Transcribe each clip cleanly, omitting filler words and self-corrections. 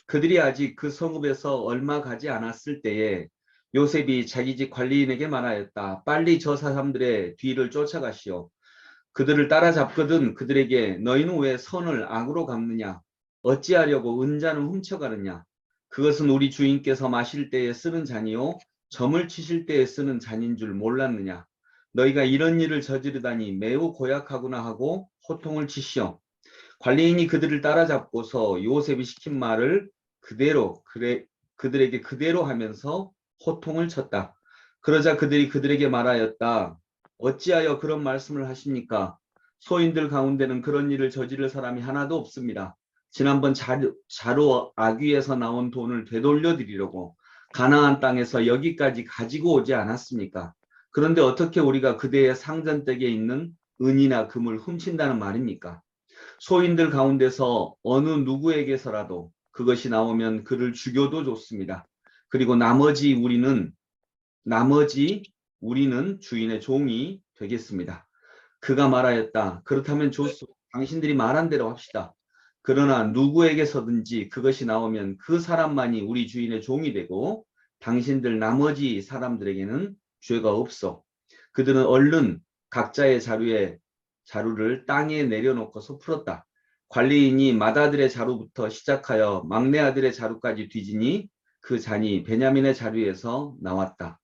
그들이 아직 그 성읍에서 얼마 가지 않았을 때에 요셉이 자기 집 관리인에게 말하였다. 빨리 저 사람들의 뒤를 쫓아가시오. 그들을 따라잡거든 그들에게 너희는 왜 선을 악으로 갚느냐? 어찌하려고 은잔을 훔쳐가느냐? 그것은 우리 주인께서 마실 때에 쓰는 잔이요 점을 치실 때에 쓰는 잔인 줄 몰랐느냐? 너희가 이런 일을 저지르다니 매우 고약하구나 하고 호통을 치시오. 관리인이 그들을 따라잡고서 요셉이 시킨 말을 그들에게 그대로 하면서 호통을 쳤다. 그러자 그들이 그들에게 말하였다. 어찌하여 그런 말씀을 하십니까? 소인들 가운데는 그런 일을 저지를 사람이 하나도 없습니다. 지난번 자로 아귀에서 나온 돈을 되돌려 드리려고 가나안 땅에서 여기까지 가지고 오지 않았습니까? 그런데 어떻게 우리가 그대의 상전댁에 있는 은이나 금을 훔친다는 말입니까? 소인들 가운데서 어느 누구에게서라도 그것이 나오면 그를 죽여도 좋습니다. 그리고 나머지 우리는 주인의 종이 되겠습니다. 그가 말하였다. 그렇다면 좋소. 당신들이 말한 대로 합시다. 그러나 누구에게서든지 그것이 나오면 그 사람만이 우리 주인의 종이 되고 당신들 나머지 사람들에게는 죄가 없어. 그들은 얼른 각자의 자루를 땅에 내려놓고서 풀었다. 관리인이 맏아들의 자루부터 시작하여 막내 아들의 자루까지 뒤지니 그 잔이 베냐민의 자루에서 나왔다.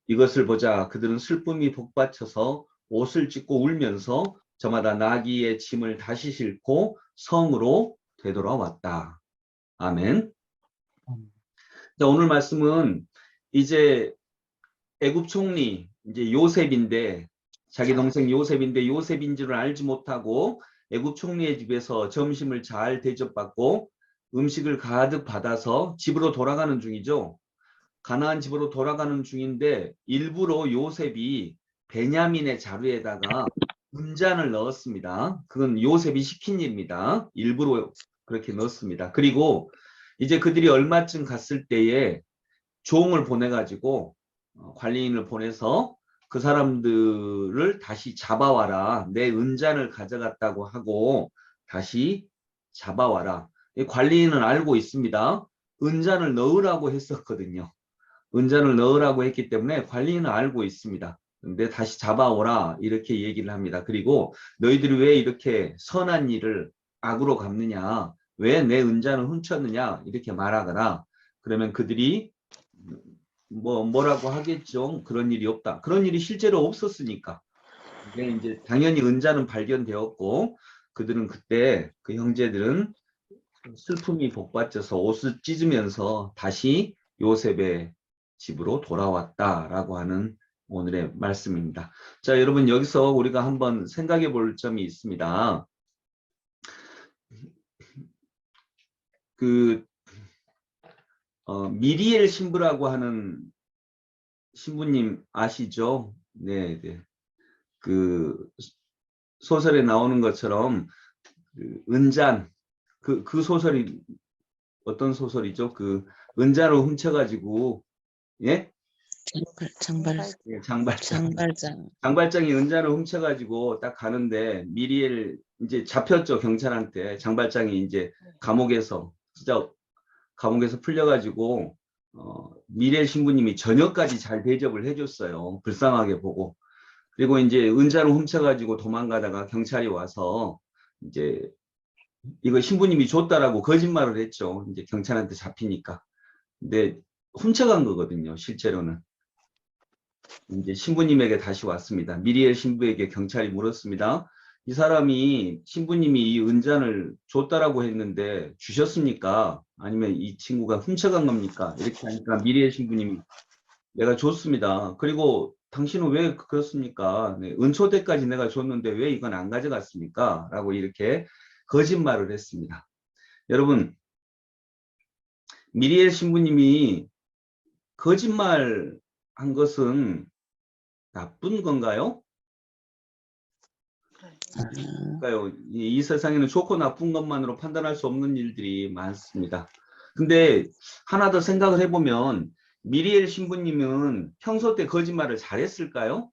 이것을 보자 그들은 슬픔이 복받쳐서 옷을 찢고 울면서 저마다 나귀의 짐을 다시 싣고 성으로 되돌아왔다. 아멘. 자, 오늘 말씀은 이제 애굽 총리 이제 요셉인데 자기 동생 요셉인데 요셉인 줄을 알지 못하고 애굽 총리의 집에서 점심을 잘 대접받고 음식을 가득 받아서 집으로 돌아가는 중이죠. 가나안 집으로 돌아가는 중인데 일부러 요셉이 베냐민의 자루에다가 은잔을 넣었습니다. 그건 요셉이 시킨 일입니다. 일부러 그렇게 넣었습니다. 그리고 이제 그들이 얼마쯤 갔을 때에 종을 보내가지고 관리인을 보내서 그 사람들을 다시 잡아와라. 내 은잔을 가져갔다고 하고 다시 잡아와라. 관리인은 알고 있습니다. 은잔을 넣으라고 했었거든요. 은잔을 넣으라고 했기 때문에 관리인은 알고 있습니다. 근데 다시 잡아오라 이렇게 얘기를 합니다. 그리고 너희들이 왜 이렇게 선한 일을 악으로 갚느냐? 왜 내 은잔을 훔쳤느냐? 이렇게 말하거나 그러면 그들이 뭐라고 하겠죠. 그런 일이 없다. 그런 일이 실제로 없었으니까. 근데 이제 당연히 은자는 발견되었고 그들은 그때 그 형제들은 슬픔이 복받쳐서 옷을 찢으면서 다시 요셉의 집으로 돌아왔다라고 하는 오늘의 말씀입니다. 자, 여러분 여기서 우리가 한번 생각해 볼 점이 있습니다. 미리엘 신부라고 하는 신부님 아시죠? 네, 네. 그 소설에 나오는 것처럼 그 은잔 그 소설이 어떤 소설이죠? 그 은잔을 훔쳐가지고 예? 예, 장발장이 은잔을 훔쳐가지고 딱 가는데 미리엘 이제 잡혔죠 경찰한테. 장발장이 이제 진짜 감옥에서 풀려가지고 미리엘 신부님이 저녁까지 잘 대접을 해줬어요. 불쌍하게 보고. 그리고 이제 은자를 훔쳐가지고 도망가다가 경찰이 와서 이제 이거 신부님이 줬다라고 거짓말을 했죠. 이제 경찰한테 잡히니까. 근데 훔쳐간 거거든요. 실제로는. 이제 신부님에게 다시 왔습니다. 미리엘 신부에게 경찰이 물었습니다. 이 사람이 신부님이 이 은잔을 줬다라고 했는데 주셨습니까? 아니면 이 친구가 훔쳐간 겁니까? 이렇게 하니까 미리엘 신부님이 내가 줬습니다. 그리고 당신은 왜 그렇습니까? 네, 은초 때까지 내가 줬는데 왜 이건 안 가져갔습니까? 라고 이렇게 거짓말을 했습니다. 여러분, 미리엘 신부님이 거짓말 한 것은 나쁜 건가요? 그러니까요. 이 세상에는 좋고 나쁜 것만으로 판단할 수 없는 일들이 많습니다. 근데 하나 더 생각을 해보면 미리엘 신부님은 평소 때 거짓말을 잘했을까요?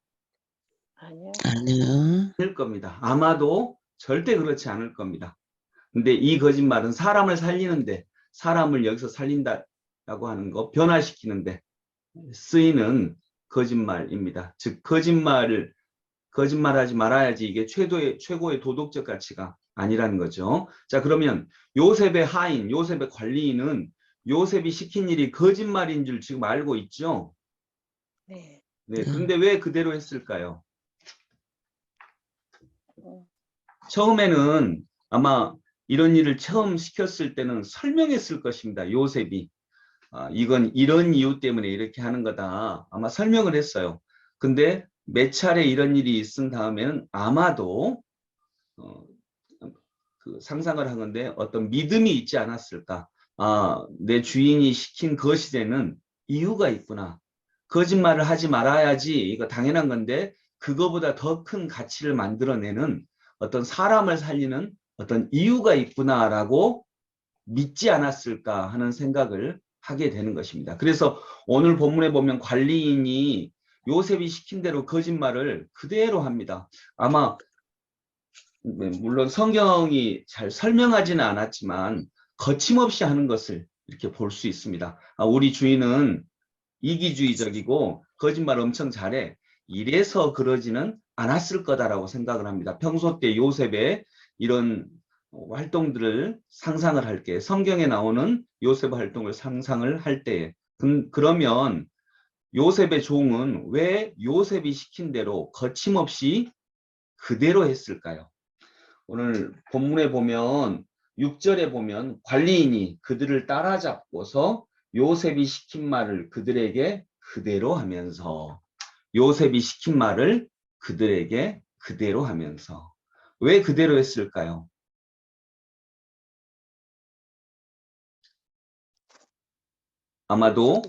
아니요. 않을 겁니다. 아마도 절대 그렇지 않을 겁니다. 근데 이 거짓말은 사람을 살리는데 사람을 여기서 살린다라고 하는 거 변화시키는데 쓰이는 거짓말입니다. 즉 거짓말하지 말아야지 이게 최고의 도덕적 가치가 아니라는 거죠. 자, 그러면 요셉의 하인, 요셉의 관리인은 요셉이 시킨 일이 거짓말인 줄 지금 알고 있죠? 네. 네. 그런데 왜 그대로 했을까요? 처음에는 아마 이런 일을 처음 시켰을 때는 설명했을 것입니다. 요셉이. 이건 이런 이유 때문에 이렇게 하는 거다. 아마 설명을 했어요. 근데 몇 차례 이런 일이 있은 다음에는 아마도 그 상상을 한 건데 어떤 믿음이 있지 않았을까. 내 주인이 시킨 것이되는 이유가 있구나. 거짓말을 하지 말아야지. 이거 당연한 건데 그거보다 더 큰 가치를 만들어내는 어떤 사람을 살리는 어떤 이유가 있구나라고 믿지 않았을까 하는 생각을 하게 되는 것입니다. 그래서 오늘 본문에 보면 관리인이 요셉이 시킨 대로 거짓말을 그대로 합니다. 아마 물론 성경이 잘 설명하지는 않았지만 거침없이 하는 것을 이렇게 볼 수 있습니다. 우리 주인은 이기주의적이고 거짓말 엄청 잘해. 이래서 그러지는 않았을 거다라고 생각을 합니다. 평소 때 요셉의 이런 활동들을 상상을 할 때, 성경에 나오는 요셉 활동을 상상을 할 때에 그러면 요셉의 종은 왜 요셉이 시킨 대로 거침없이 그대로 했을까요? 오늘 본문에 보면 6절에 보면 관리인이 그들을 따라잡고서 요셉이 시킨 말을 그들에게 그대로 하면서 요셉이 시킨 말을 그들에게 그대로 하면서 왜 그대로 했을까요? 아마도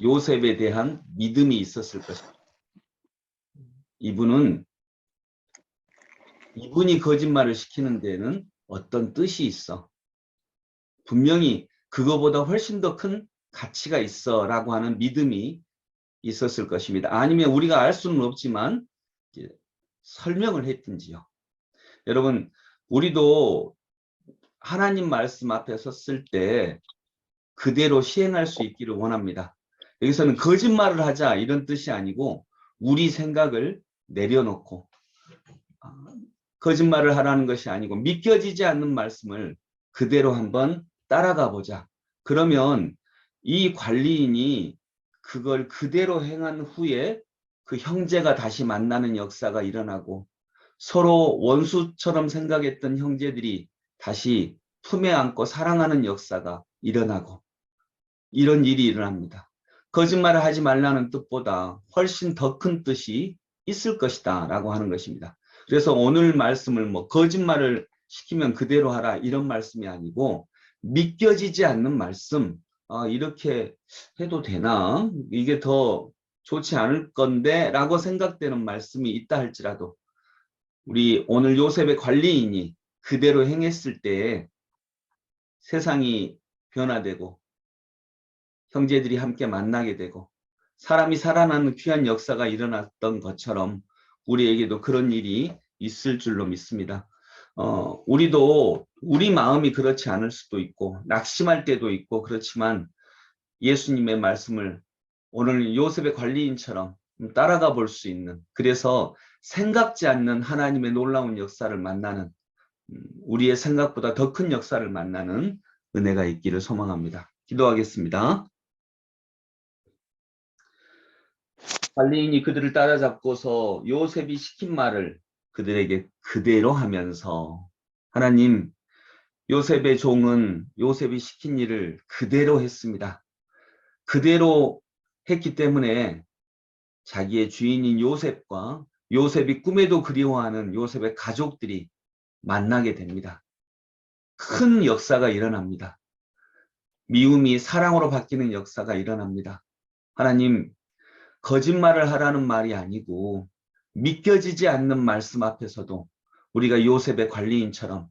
요셉에 대한 믿음이 있었을 것입니다. 이분이 거짓말을 시키는 데는 어떤 뜻이 있어. 분명히 그거보다 훨씬 더 큰 가치가 있어 라고 하는 믿음이 있었을 것입니다. 아니면 우리가 알 수는 없지만 설명을 했든지요. 여러분, 우리도 하나님 말씀 앞에 섰을 때 그대로 시행할 수 있기를 원합니다. 여기서는 거짓말을 하자 이런 뜻이 아니고 우리 생각을 내려놓고 거짓말을 하라는 것이 아니고 믿겨지지 않는 말씀을 그대로 한번 따라가 보자. 그러면 이 관리인이 그걸 그대로 행한 후에 그 형제가 다시 만나는 역사가 일어나고 서로 원수처럼 생각했던 형제들이 다시 품에 안고 사랑하는 역사가 일어나고 이런 일이 일어납니다. 거짓말을 하지 말라는 뜻보다 훨씬 더 큰 뜻이 있을 것이다 라고 하는 것입니다. 그래서 오늘 말씀을 거짓말을 시키면 그대로 하라 이런 말씀이 아니고 믿겨지지 않는 말씀, 이렇게 해도 되나? 이게 더 좋지 않을 건데 라고 생각되는 말씀이 있다 할지라도 우리 오늘 요셉의 관리인이 그대로 행했을 때 세상이 변화되고 형제들이 함께 만나게 되고 사람이 살아나는 귀한 역사가 일어났던 것처럼 우리에게도 그런 일이 있을 줄로 믿습니다. 우리도 우리 마음이 그렇지 않을 수도 있고 낙심할 때도 있고 그렇지만 예수님의 말씀을 오늘 요셉의 관리인처럼 따라가 볼 수 있는 그래서 생각지 않는 하나님의 놀라운 역사를 만나는 우리의 생각보다 더 큰 역사를 만나는 은혜가 있기를 소망합니다. 기도하겠습니다. 관리인이 그들을 따라잡고서 요셉이 시킨 말을 그들에게 그대로 하면서 하나님 요셉의 종은 요셉이 시킨 일을 그대로 했습니다. 그대로 했기 때문에 자기의 주인인 요셉과 요셉이 꿈에도 그리워하는 요셉의 가족들이 만나게 됩니다. 큰 역사가 일어납니다. 미움이 사랑으로 바뀌는 역사가 일어납니다. 하나님 거짓말을 하라는 말이 아니고 믿겨지지 않는 말씀 앞에서도 우리가 요셉의 관리인처럼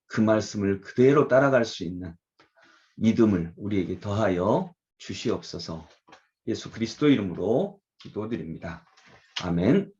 그 말씀을 그대로 따라갈 수 있는 믿음을 우리에게 더하여 주시옵소서. 예수 그리스도 이름으로 기도드립니다. 아멘.